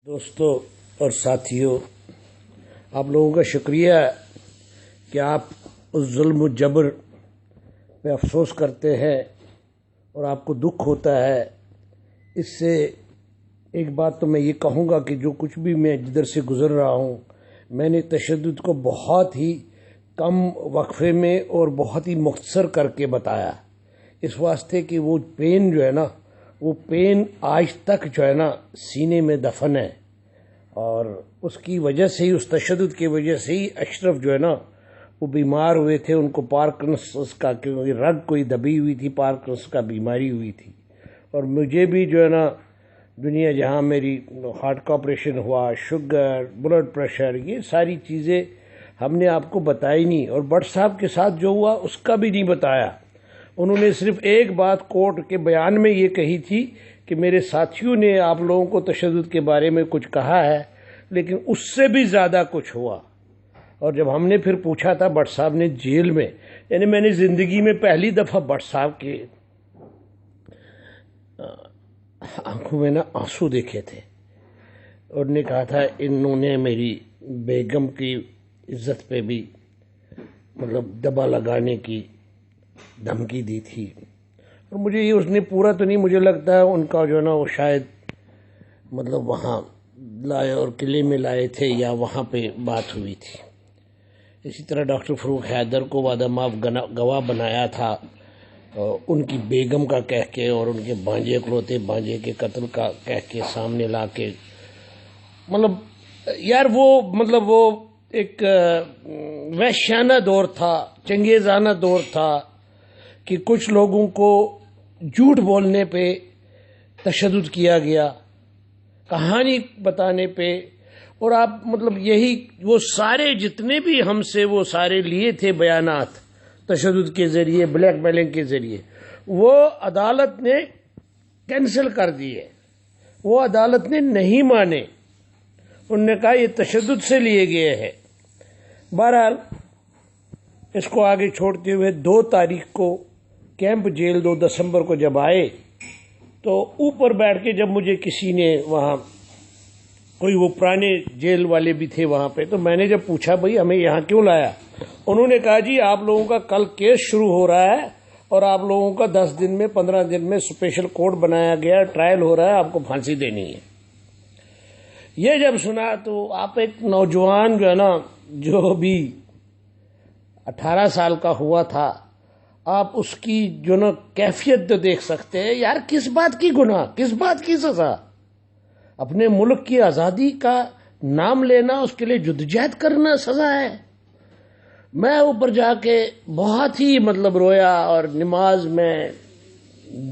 دوستوں اور ساتھیوں، آپ لوگوں کا شکریہ کہ آپ اس ظلم و جبر پہ افسوس کرتے ہیں اور آپ کو دکھ ہوتا ہے۔ اس سے ایک بات تو میں یہ کہوں گا کہ جو کچھ بھی میں جدھر سے گزر رہا ہوں، میں نے تشدد کو بہت ہی کم وقفے میں اور بہت ہی مختصر کر کے بتایا، اس واسطے کہ وہ پین جو ہے نا، وہ پین آج تک جو ہے نا سینے میں دفن ہے، اور اس کی وجہ سے ہی، اس تشدد کی وجہ سے ہی اشرف جو ہے نا وہ بیمار ہوئے تھے۔ ان کو پارکنسنس کا، کیونکہ رگ کوئی دبی ہوئی تھی، پارکنسنس کا بیماری ہوئی تھی۔ اور مجھے بھی جو ہے نا دنیا جہاں میری ہارٹ کا آپریشن ہوا، شوگر، بلڈ پریشر، یہ ساری چیزیں ہم نے آپ کو بتائی نہیں، اور بٹ صاحب کے ساتھ جو ہوا اس کا بھی نہیں بتایا۔ انہوں نے صرف ایک بات کورٹ کے بیان میں یہ کہی تھی کہ میرے ساتھیوں نے آپ لوگوں کو تشدد کے بارے میں کچھ کہا ہے، لیکن اس سے بھی زیادہ کچھ ہوا۔ اور جب ہم نے پھر پوچھا تھا بٹ صاحب نے جیل میں، یعنی میں نے زندگی میں پہلی دفعہ بٹ صاحب کے آنکھوں میں نا آنسو دیکھے تھے، اور نے کہا تھا انہوں نے میری بیگم کی عزت پہ بھی مطلب دبا لگانے کی دھمکی دی تھی۔ اور مجھے یہ اس نے پورا تو نہیں، مجھے لگتا ہے ان کا جو ہے نا وہ شاید مطلب وہاں لائے اور قلعے میں لائے تھے، یا وہاں پہ بات ہوئی تھی۔ اسی طرح ڈاکٹر فروخ حیدر کو وعدہ معاف گواہ بنایا تھا، ان کی بیگم کا کہہ کے اور ان کے بھانجے اکلوتے بھانجے کے قتل کا کہہ کے سامنے لا کے، مطلب یار وہ ایک وحشیانہ دور تھا، چنگیزانہ دور تھا کہ کچھ لوگوں کو جھوٹ بولنے پہ تشدد کیا گیا، کہانی بتانے پہ، اور آپ مطلب یہی وہ سارے جتنے بھی ہم سے وہ سارے لیے تھے بیانات تشدد کے ذریعے، بلیک میلنگ کے ذریعے، وہ عدالت نے کینسل کر دیے، وہ عدالت نے نہیں مانے، انہوں نے کہا یہ تشدد سے لیے گئے ہیں۔ بہرحال اس کو آگے چھوڑتے ہوئے 2 تاریخ کو کیمپ جیل 2 دسمبر کو جب آئے تو اوپر بیٹھ کے جب مجھے کسی نے وہاں، کوئی وہ پرانے جیل والے بھی تھے وہاں پہ، تو میں نے جب پوچھا بھئی ہمیں یہاں کیوں لایا، انہوں نے کہا جی آپ لوگوں کا کل کیس شروع ہو رہا ہے، اور آپ لوگوں کا 10 دن میں 15 دن میں اسپیشل کورٹ بنایا گیا، ٹرائل ہو رہا ہے، آپ کو پھانسی دینی ہے۔ یہ جب سنا تو آپ ایک نوجوان جو ہے نا، جو بھی 18 سال کا ہوا تھا، آپ اس کی جو نا کیفیت تو دیکھ سکتے ہیں، یار کس بات کی گناہ، کس بات کی سزا، اپنے ملک کی آزادی کا نام لینا، اس کے لیے جدوجہد کرنا سزا ہے۔ میں اوپر جا کے بہت ہی مطلب رویا، اور نماز میں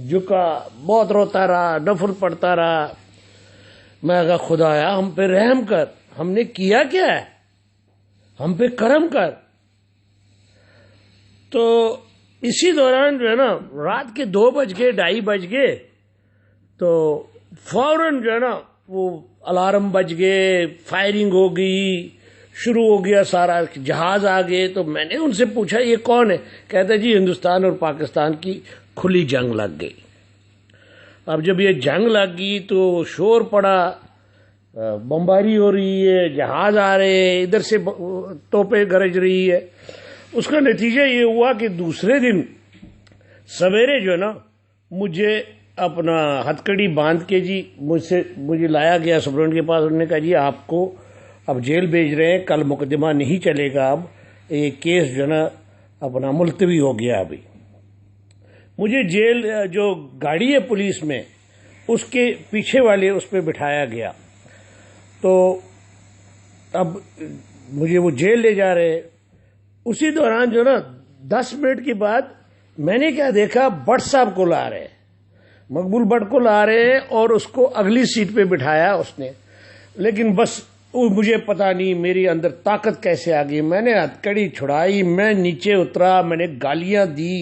جھکا، بہت روتا رہا، نفل پڑھتا رہا۔ میں کہا خدایا ہم پہ رحم کر، ہم نے کیا کیا ہے، ہم پہ کرم کر۔ تو اسی دوران جو ہے نا رات کے 2 بج گئے، 2:30 بج گئے، تو فوراً جو ہے نا وہ الارم بج گئے، فائرنگ ہو گئی، شروع ہو گیا سارا، جہاز آ گئے۔ تو میں نے ان سے پوچھا یہ کون ہے، کہتے جی ہندوستان اور پاکستان کی کھلی جنگ لگ گئی۔ اب جب یہ جنگ لگ گئی تو شور پڑا، بمباری ہو رہی ہے، جہاز آ رہے ہیں، ادھر سے توپیں گرج رہی ہے۔ اس کا نتیجہ یہ ہوا کہ دوسرے دن سویرے جو ہے نا مجھے اپنا ہتھکڑی باندھ کے جی مجھے لایا گیا سپرنٹ کے پاس۔ انہوں نے کہا جی آپ کو اب جیل بھیج رہے ہیں، کل مقدمہ نہیں چلے گا، اب یہ کیس جو ہے نا اپنا ملتوی ہو گیا۔ ابھی مجھے جیل جو گاڑی ہے پولیس میں، اس کے پیچھے والے اس پہ بٹھایا گیا، تو اب مجھے وہ جیل لے جا رہے۔ اسی دوران جو نا 10 منٹ کے بعد میں نے کیا دیکھا، بٹ صاحب کو لا رہے، مقبول بٹ کو لا رہے ہیں، اور اس کو اگلی سیٹ پہ بٹھایا اس نے۔ لیکن بس مجھے پتا نہیں میری اندر طاقت کیسے آ گئی، میں نے ہتھکڑی چھڑائی، میں نیچے اترا، میں نے گالیاں دی،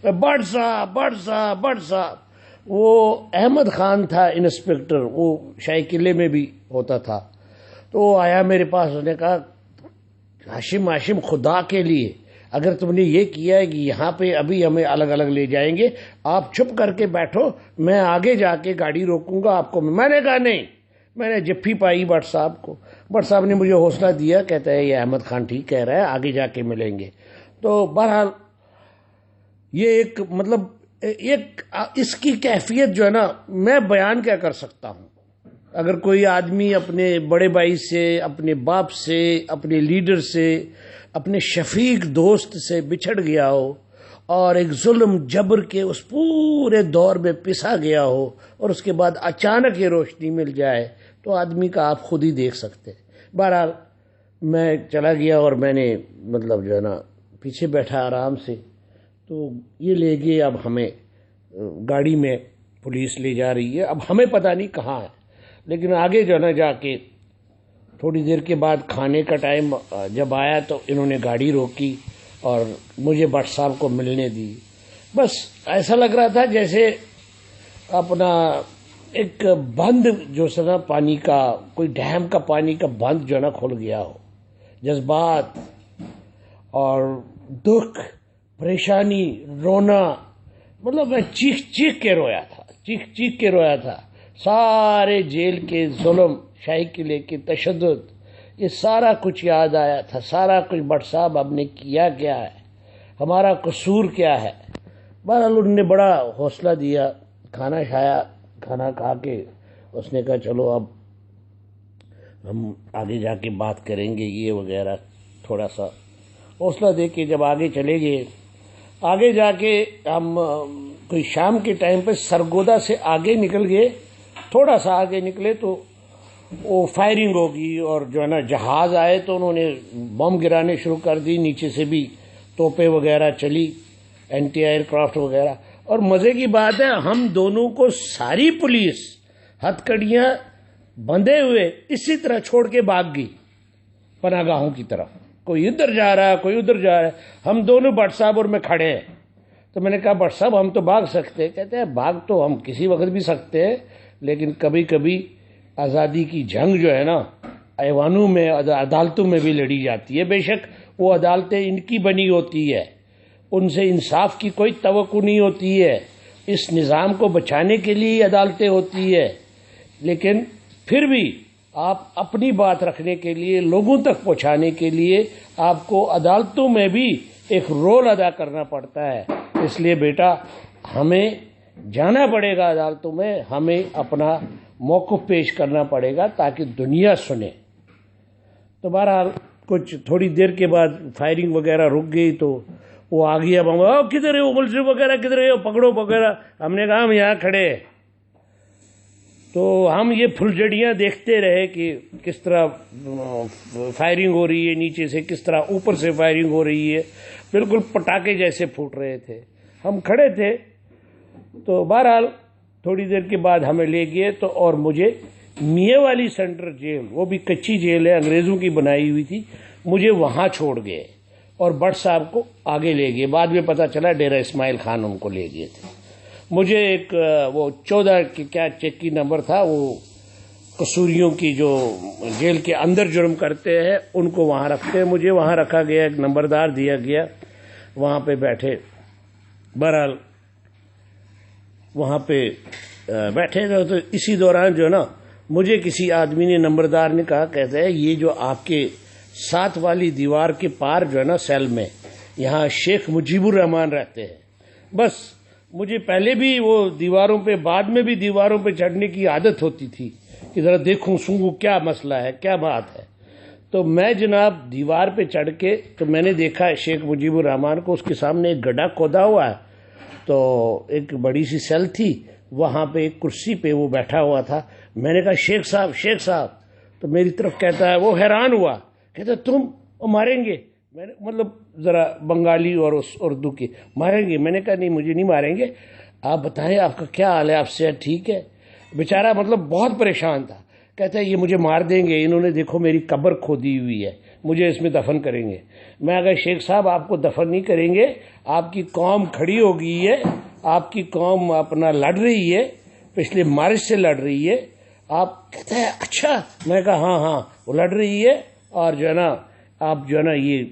میں بٹ صاحب بٹ صاحب بٹ صاحب۔ وہ احمد خان تھا انسپکٹر، وہ شاہی قلعے میں بھی ہوتا تھا، تو وہ آیا میرے پاس، اس نے کہا ہاشم خدا کے لیے اگر تم نے یہ کیا ہے کہ یہاں پہ ابھی ہمیں الگ الگ لے جائیں گے، آپ چپ کر کے بیٹھو، میں آگے جا کے گاڑی روکوں گا آپ کو۔ میں نے کہا نہیں، میں نے جفی پائی بٹ صاحب کو. بٹ صاحب نے مجھے حوصلہ دیا, کہتا ہے یہ احمد خان ٹھیک کہہ رہا ہے, آگے جا کے ملیں گے. تو بہرحال یہ ایک مطلب ایک اس کی کیفیت جو ہے نا, میں بیان کیا کر سکتا ہوں. اگر کوئی آدمی اپنے بڑے بھائی سے, اپنے باپ سے, اپنے لیڈر سے, اپنے شفیق دوست سے بچھڑ گیا ہو اور ایک ظلم جبر کے اس پورے دور میں پسا گیا ہو اور اس کے بعد اچانک یہ روشنی مل جائے تو آدمی کا آپ خود ہی دیکھ سکتے. بہرحال میں چلا گیا اور میں نے مطلب جو ہے نا پیچھے بیٹھا آرام سے. تو یہ لے گئے, اب ہمیں گاڑی میں پولیس لے جا رہی ہے, اب ہمیں پتہ نہیں کہاں ہے. لیکن آگے جو ہے نا جا کے تھوڑی دیر کے بعد کھانے کا ٹائم جب آیا تو انہوں نے گاڑی روکی اور مجھے بٹ صاحب کو ملنے دی. بس ایسا لگ رہا تھا جیسے اپنا ایک بند جو ہے نا پانی کا, کوئی ڈیم کا پانی کا بند جو ہے نا کھل گیا ہو. جذبات اور دکھ, پریشانی, رونا, مطلب میں چیخ چیخ کے رویا تھا, چیخ چیخ کے رویا تھا. سارے جیل کے ظلم, شاہی قلعے کے تشدد, یہ سارا کچھ یاد آیا تھا. سارا کچھ بٹ صاحب اب نے کیا کیا ہے, ہمارا قصور کیا ہے. بہرحال انہوں نے بڑا حوصلہ دیا. کھانا کھایا, کھانا کھا کے اس نے کہا چلو اب ہم آگے جا کے بات کریں گے یہ وغیرہ. تھوڑا سا حوصلہ دے کے جب آگے چلے گئے, آگے جا کے ہم کوئی شام کے ٹائم پہ سرگودا سے آگے نکل گئے. تھوڑا سا آگے نکلے تو وہ فائرنگ ہوگی اور جو ہے نا جہاز آئے تو انہوں نے بم گرانے شروع کر دی. نیچے سے بھی توپیں وغیرہ چلی, اینٹی ایئر کرافٹ وغیرہ. اور مزے کی بات ہے ہم دونوں کو ساری پولیس ہتھ کڑیاں بندھے ہوئے اسی طرح چھوڑ کے بھاگ گئی پناہ گاہوں کی طرف. کوئی ادھر جا رہا ہے, کوئی ادھر جا رہا ہے. ہم دونوں بٹ صاحب اور میں کھڑے ہیں. تو میں نے کہا بٹ صاحب ہم تو بھاگ سکتے ہیں. کہتے ہیں بھاگ تو ہم کسی وقت بھی سکتے ہیں, لیکن کبھی کبھی آزادی کی جنگ جو ہے نا ایوانوں میں, عدالتوں میں بھی لڑی جاتی ہے. بے شک وہ عدالتیں ان کی بنی ہوتی ہے, ان سے انصاف کی کوئی توقع نہیں ہوتی ہے. اس نظام کو بچانے کے لیے عدالتیں ہوتی ہے, لیکن پھر بھی آپ اپنی بات رکھنے کے لیے, لوگوں تک پہنچانے کے لیے آپ کو عدالتوں میں بھی ایک رول ادا کرنا پڑتا ہے. اس لیے بیٹا ہمیں جانا پڑے گا عدالتوں میں, ہمیں اپنا موقف پیش کرنا پڑے گا تاکہ دنیا سنے. تو بہرحال کچھ تھوڑی دیر کے بعد فائرنگ وغیرہ رک گئی تو وہ آ گیا, کدھر ہے وہ ملزم وغیرہ, کدھر ہے وہ, پکڑو وغیرہ. ہم نے کہا ہم یہاں کھڑے ہیں. تو ہم یہ پھلجڑیاں دیکھتے رہے کہ کس طرح فائرنگ ہو رہی ہے, نیچے سے کس طرح اوپر سے فائرنگ ہو رہی ہے, بالکل پٹاخے جیسے پھوٹ رہے تھے. ہم کھڑے تھے. تو بہرحال تھوڑی دیر کے بعد ہمیں لے گئے تو, اور مجھے میاں والی سینٹرل جیل, وہ بھی کچی جیل ہے, انگریزوں کی بنائی ہوئی تھی, مجھے وہاں چھوڑ گئے اور بٹ صاحب کو آگے لے گئے. بعد میں پتہ چلا ڈیرہ اسماعیل خان ان کو لے گئے تھے. مجھے ایک وہ 14 کی کیا چیکی نمبر تھا, وہ قصوریوں کی جو جیل کے اندر جرم کرتے ہیں ان کو وہاں رکھتے ہیں. مجھے وہاں رکھا گیا, ایک نمبردار دیا گیا, وہاں پہ بیٹھے. بہرحال وہاں پہ بیٹھے گئے تو اسی دوران جو ہے نا مجھے کسی آدمی نے, نمبردار نے کہا, کہتے ہیں یہ جو آپ کے ساتھ والی دیوار کے پار جو ہے نا سیل میں, یہاں شیخ مجیب الرحمان رہتے ہیں. بس مجھے پہلے بھی وہ دیواروں پہ, بعد میں بھی دیواروں پہ چڑھنے کی عادت ہوتی تھی کہ ذرا دیکھوں سنگوں کیا مسئلہ ہے, کیا بات ہے. تو میں جناب دیوار پہ چڑھ کے تو میں نے دیکھا شیخ مجیب الرحمان کو, اس کے سامنے ایک گڈھا کھودا ہوا ہے. تو ایک بڑی سی سیل تھی, وہاں پہ ایک کرسی پہ وہ بیٹھا ہوا تھا. میں نے کہا شیخ صاحب, شیخ صاحب. تو میری طرف کہتا ہے, وہ حیران ہوا, کہتا تم ماریں گے؟ میں نے مطلب ذرا بنگالی اور اس اردو کی, ماریں گے؟ میں نے کہا نہیں مجھے نہیں ماریں گے, آپ بتائیں آپ کا کیا حال ہے, آپ سے ٹھیک ہے؟ بیچارہ مطلب بہت پریشان تھا. کہتا ہے یہ مجھے مار دیں گے, انہوں نے دیکھو میری قبر کھودی ہوئی ہے, مجھے اس میں دفن کریں گے. میں اگر شیخ صاحب آپ کو دفن نہیں کریں گے, آپ کی قوم کھڑی ہو گئی ہے, آپ کی قوم اپنا لڑ رہی ہے, پچھلے مارچ سے لڑ رہی ہے. آپ کہتا ہے اچھا. میں کہا ہاں ہاں وہ لڑ رہی ہے, اور جو ہے نا آپ جو ہے نا یہ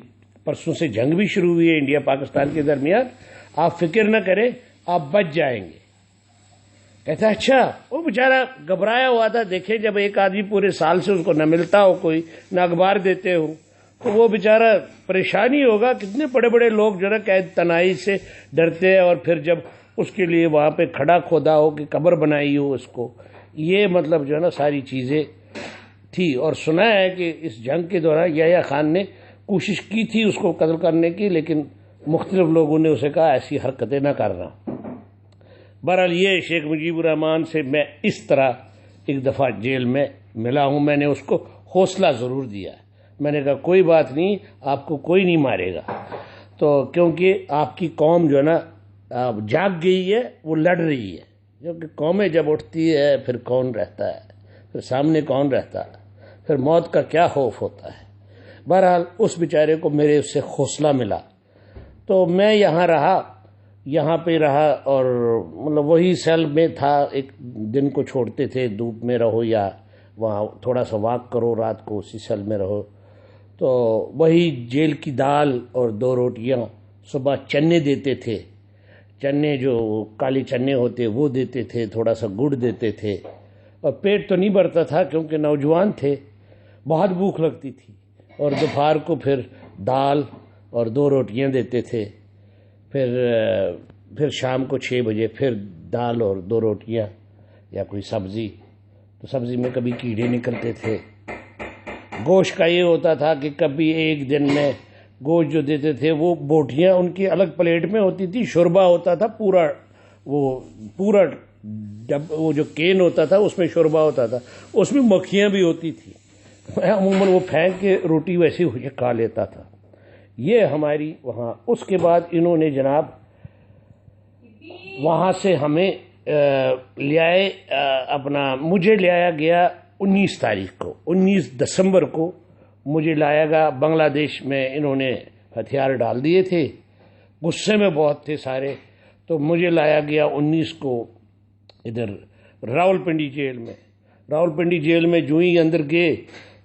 پرسوں سے جنگ بھی شروع ہوئی ہے انڈیا پاکستان کے درمیان, آپ فکر نہ کریں, آپ بچ جائیں گے. کہتا اچھا، وہ بیچارہ گھبرایا ہوا تھا. دیکھیں جب ایک آدمی پورے سال سے اس کو نہ ملتا ہو کوئی، نہ اخبار دیتے ہو، تو وہ بیچارہ پریشانی ہوگا. کتنے بڑے بڑے لوگ جو ہے قید تنہائی سے ڈرتے ہیں، اور پھر جب اس کے لیے وہاں پہ کھڑا کھودا ہو کہ قبر بنائی ہو اس کو. یہ مطلب جو ہے نا ساری چیزیں تھی. اور سنا ہے کہ اس جنگ کے دوران یحییٰ خان نے کوشش کی تھی اس کو قتل کرنے کی، لیکن مختلف لوگوں نے اسے کہا ایسی حرکتیں نہ کرنا. بہرحال یہ شیخ مجیب الرحمان سے میں اس طرح ایک دفعہ جیل میں ملا ہوں. میں نے اس کو حوصلہ ضرور دیا. میں نے کہا کوئی بات نہیں، آپ کو کوئی نہیں مارے گا، تو کیونکہ آپ کی قوم جو ہے نا جاگ گئی ہے، وہ لڑ رہی ہے. کیونکہ قومیں جب اٹھتی ہے پھر کون رہتا ہے، پھر سامنے کون رہتا ہے، پھر موت کا کیا خوف ہوتا ہے. بہرحال اس بیچارے کو میرے اس سے حوصلہ ملا، تو میں یہاں پہ رہا اور مطلب وہی سیل میں تھا. ایک دن کو چھوڑتے تھے، دھوپ میں رہو یا وہاں تھوڑا سا واک کرو، رات کو اسی سیل میں رہو. تو وہی جیل کی دال اور 2 روٹیاں، صبح چنے دیتے تھے، چنے جو کالی چنے ہوتے وہ دیتے تھے، تھوڑا سا گڑ دیتے تھے. اور پیٹ تو نہیں بھرتا تھا کیونکہ نوجوان تھے، بہت بھوک لگتی تھی. اور دوپہر کو پھر دال اور 2 روٹیاں دیتے تھے. پھر شام کو 6 بجے پھر دال اور 2 روٹیاں یا کوئی سبزی. تو سبزی میں کبھی کیڑے نکلتے تھے. گوشت کا یہ ہوتا تھا کہ کبھی ایک دن میں گوشت جو دیتے تھے وہ بوٹیاں ان کی الگ پلیٹ میں ہوتی تھی، شوربہ ہوتا تھا پورا وہ جو کین ہوتا تھا اس میں شوربہ ہوتا تھا، اس میں مکھیاں بھی ہوتی تھی. میں عموماً وہ پھینک کے روٹی ویسی ہو کھا لیتا تھا. یہ ہماری وہاں. اس کے بعد انہوں نے جناب وہاں سے ہمیں لے آئے مجھے لایا گیا 19 تاریخ کو، 19 دسمبر کو مجھے لایا گیا. بنگلہ دیش میں انہوں نے ہتھیار ڈال دیے تھے، غصے میں بہت تھے سارے. تو مجھے لایا گیا 19 کو ادھر راولپنڈی جیل میں. راولپنڈی جیل میں جو ہی اندر گئے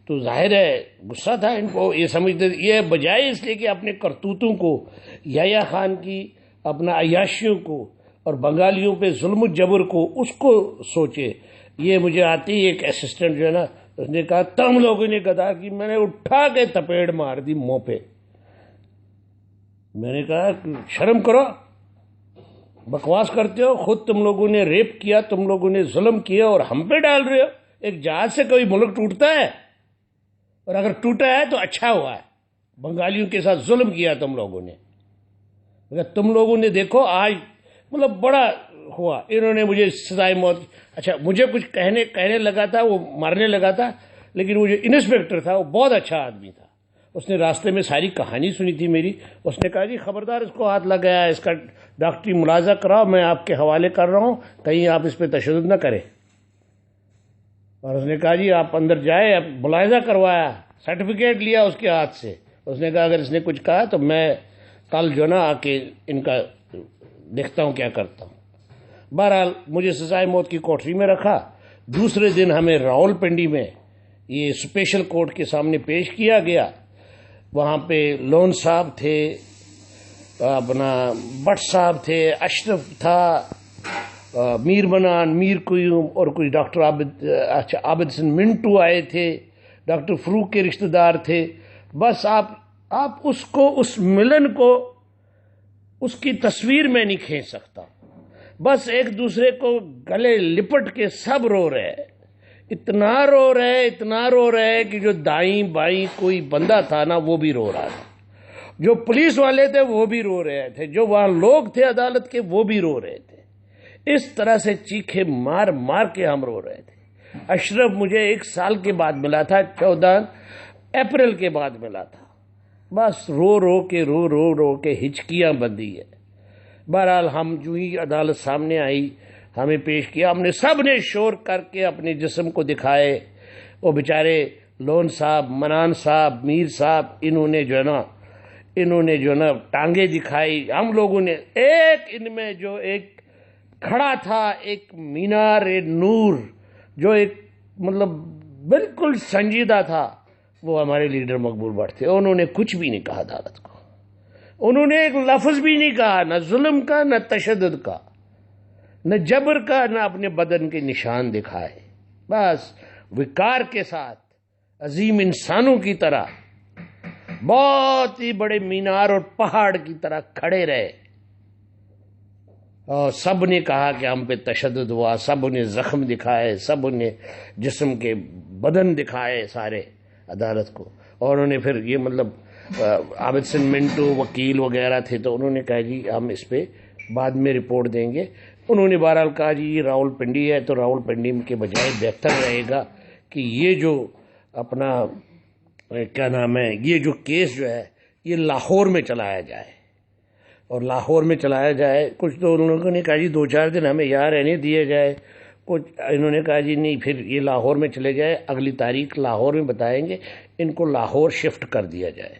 تو ظاہر ہے غصہ تھا ان کو. یہ سمجھتے یہ بجائے اس لیے کہ اپنے کرتوتوں کو، یحییٰ خان کی اپنا عیاشیوں کو اور بنگالیوں پہ ظلم و جبر کو، اس کو سوچے. یہ مجھے آتی ایک اسسٹنٹ جو ہے نا، اس نے کہا تم لوگوں نے گدا کی. میں نے اٹھا کے تپیڑ مار دی منہ پہ. میں نے کہا شرم کرو، بکواس کرتے ہو. خود تم لوگوں نے ریپ کیا، تم لوگوں نے ظلم کیا اور ہم پہ ڈال رہے ہو. ایک جہاز سے کوئی ملک ٹوٹتا ہے؟ اور اگر ٹوٹا ہے تو اچھا ہوا ہے. بنگالیوں کے ساتھ ظلم کیا تم لوگوں نے. اگر تم لوگوں نے دیکھو آج مطلب بڑا ہوا. انہوں نے مجھے سزائے موت. اچھا مجھے کچھ کہنے لگا تھا، وہ مارنے لگا تھا، لیکن وہ جو انسپیکٹر تھا وہ بہت اچھا آدمی تھا. اس نے راستے میں ساری کہانی سنی تھی میری. اس نے کہا جی خبردار اس کو ہاتھ لگایا، اس کا ڈاکٹری ملاحظہ کراؤ، میں آپ کے حوالے کر رہا ہوں، کہیں آپ اس پہ تشدد نہ کریں. اور اس نے کہا جی آپ اندر جائے. اب ملاحظہ کروایا، سرٹیفکیٹ لیا اس کے ہاتھ سے. اس نے کہا اگر اس نے کچھ کہا تو میں کل جو نا آ کے ان کا دیکھتا ہوں کیا کرتا ہوں. بہرحال مجھے سزائے موت کی کوٹری میں رکھا. دوسرے دن ہمیں راولپنڈی میں یہ اسپیشل کورٹ کے سامنے پیش کیا گیا. وہاں پہ لون صاحب تھے، بٹ صاحب تھے، اشرف تھا، میر منان، میر قیوم اور کچھ ڈاکٹر عابد حسن منٹو آئے تھے. ڈاکٹر فروغ کے رشتہ دار تھے. بس آپ اس کو، اس ملن کو، اس کی تصویر میں نہیں کھینچ سکتا. بس ایک دوسرے کو گلے لپٹ کے سب رو رہے، اتنا رو رہے کہ جو دائیں بائیں کوئی بندہ تھا نا وہ بھی رو رہا تھا، جو پولیس والے تھے وہ بھی رو رہے تھے، جو وہاں لوگ تھے عدالت کے وہ بھی رو رہے تھے. اس طرح سے چیخے مار کے ہم رو رہے تھے. اشرف مجھے 1 سال کے بعد ملا تھا، 14 اپریل کے بعد ملا تھا. بس رو کے ہچکیاں بندی ہے. بہرحال ہم جو ہی عدالت سامنے آئی ہمیں پیش کیا. ہم نے سب نے شور کر کے اپنے جسم کو دکھائے. وہ بیچارے لون صاحب، منان صاحب، میر صاحب، انہوں نے جو نا ٹانگیں دکھائی. ہم لوگوں نے ان میں جو ایک کھڑا تھا، ایک مینار نور جو ایک مطلب بالکل سنجیدہ تھا، وہ ہمارے لیڈر مقبول بٹ تھے. انہوں نے کچھ بھی نہیں کہا عدالت کو. انہوں نے ایک لفظ بھی نہیں کہا، نہ ظلم کا نہ تشدد کا. نہ جبر کا نہ اپنے بدن کے نشان دکھائے، بس وقار کے ساتھ عظیم انسانوں کی طرح بہت ہی بڑے مینار اور پہاڑ کی طرح کھڑے رہے، اور سب نے کہا کہ ہم پہ تشدد ہوا، سب نے زخم دکھائے، سب نے جسم کے بدن دکھائے سارے عدالت کو، اور انہوں نے پھر یہ مطلب عابد سنگھ منٹو وکیل وغیرہ تھے تو انہوں نے کہا جی ہم اس پہ بعد میں رپورٹ دیں گے۔ انہوں نے بہرحال کہا جی یہ راول پنڈی ہے تو راول پنڈی کے بجائے بہتر رہے گا کہ یہ جو اپنا کیا نام ہے، یہ جو کیس جو ہے یہ لاہور میں چلایا جائے، اور لاہور میں چلایا جائے۔ کچھ تو ان لوگوں نے کہا جی 2-4 دن ہمیں یہاں رہنے دیے جائے، کچھ انہوں نے کہا جی نہیں پھر یہ لاہور میں چلے جائے، اگلی تاریخ لاہور میں بتائیں گے، ان کو لاہور شفٹ کر دیا جائے۔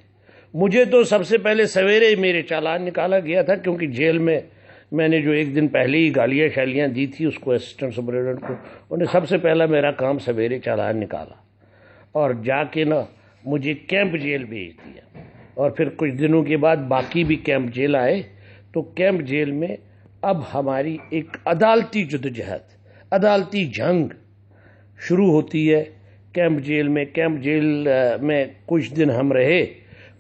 مجھے تو سب سے پہلے سویرے ہی میرے چالان نکالا گیا تھا، کیونکہ جیل میں نے جو ایک دن پہلے ہی گالیاں شالیاں دی تھی اس کو اسسٹنٹ سپرنٹینڈنٹ کو، انہیں سب سے پہلا میرا کام سویرے چالان نکالا اور جا کے نا مجھے کیمپ جیل بھیج دیا، اور پھر کچھ دنوں کے بعد باقی بھی کیمپ جیل آئے۔ تو کیمپ جیل میں اب ہماری ایک عدالتی جدوجہد، عدالتی جنگ شروع ہوتی ہے کیمپ جیل میں۔ کیمپ جیل میں کچھ دن ہم رہے،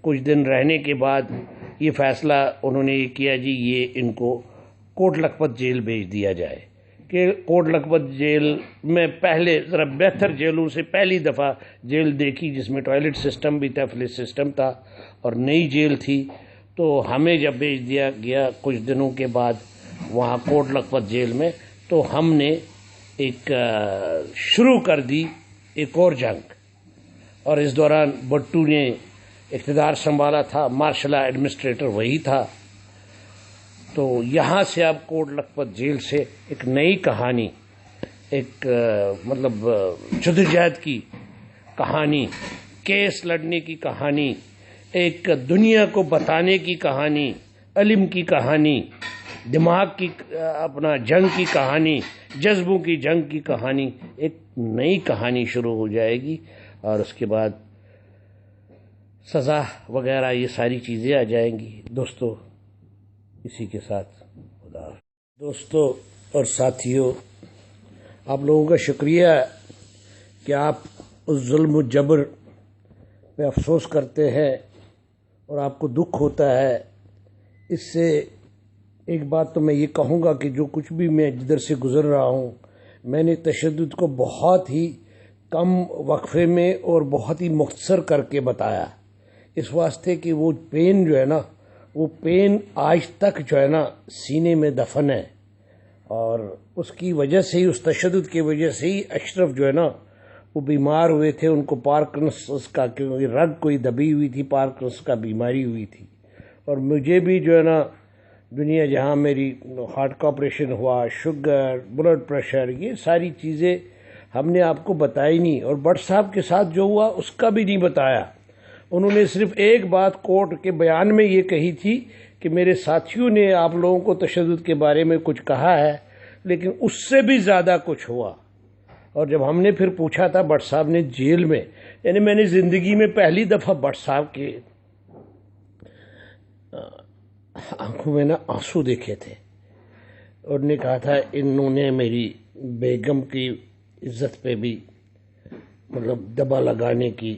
کچھ دن رہنے کے بعد یہ فیصلہ انہوں نے یہ کیا جی یہ ان کو کوٹ لکھپت جیل بھیج دیا جائے، کہ کوٹ لکھپت جیل میں پہلے ذرا بہتر جیلوں سے پہلی دفعہ جیل دیکھی جس میں ٹوائلٹ سسٹم بھی تھا، فلش سسٹم تھا، اور نئی جیل تھی۔ تو ہمیں جب بھیج دیا گیا کچھ دنوں کے بعد وہاں کوٹ لکھپت جیل میں، تو ہم نے ایک شروع کر دی ایک اور جنگ، اور اس دوران بٹو نے اقتدار سنبھالا تھا، مارشل ایڈمنسٹریٹر وہی تھا۔ تو یہاں سے اب کوٹ لکھپت جیل سے ایک نئی کہانی، ایک مطلب جدوجہد کی کہانی، کیس لڑنے کی کہانی، ایک دنیا کو بتانے کی کہانی، علم کی کہانی، دماغ کی اپنا جنگ کی کہانی، جذبوں کی جنگ کی کہانی، ایک نئی کہانی شروع ہو جائے گی، اور اس کے بعد سزا وغیرہ یہ ساری چیزیں آ جائیں گی۔ دوستو اسی کے ساتھ خدا حافظ۔ دوستو اور ساتھیوں، آپ لوگوں کا شکریہ کہ آپ اس ظلم و جبر پہ افسوس کرتے ہیں اور آپ کو دکھ ہوتا ہے۔ اس سے ایک بات تو میں یہ کہوں گا کہ جو کچھ بھی میں جدھر سے گزر رہا ہوں، میں نے تشدد کو بہت ہی کم وقفے میں اور بہت ہی مختصر کر کے بتایا، اس واسطے کہ وہ پین جو ہے نا، وہ پین آج تک جو ہے نا سینے میں دفن ہے، اور اس کی وجہ سے ہی، اس تشدد کی وجہ سے ہی اشرف جو ہے نا وہ بیمار ہوئے تھے، ان کو پارکنسنس کا، کیونکہ رگ کوئی دبی ہوئی تھی، پارکنسنس کا بیماری ہوئی تھی۔ اور مجھے بھی جو ہے نا دنیا جہاں میری ہارٹ کا آپریشن ہوا، شوگر، بلڈ پریشر، یہ ساری چیزیں ہم نے آپ کو بتائی نہیں، اور بٹ صاحب کے ساتھ جو ہوا اس کا بھی نہیں بتایا۔ انہوں نے صرف ایک بات کورٹ کے بیان میں یہ کہی تھی کہ میرے ساتھیوں نے آپ لوگوں کو تشدد کے بارے میں کچھ کہا ہے، لیکن اس سے بھی زیادہ کچھ ہوا۔ اور جب ہم نے پھر پوچھا تھا بٹ صاحب نے جیل میں، یعنی میں نے زندگی میں پہلی دفعہ بٹ صاحب کے آنکھوں میں نا آنسو دیکھے تھے، اور نے کہا تھا انہوں نے میری بیگم کی عزت پہ بھی مطلب دبا لگانے کی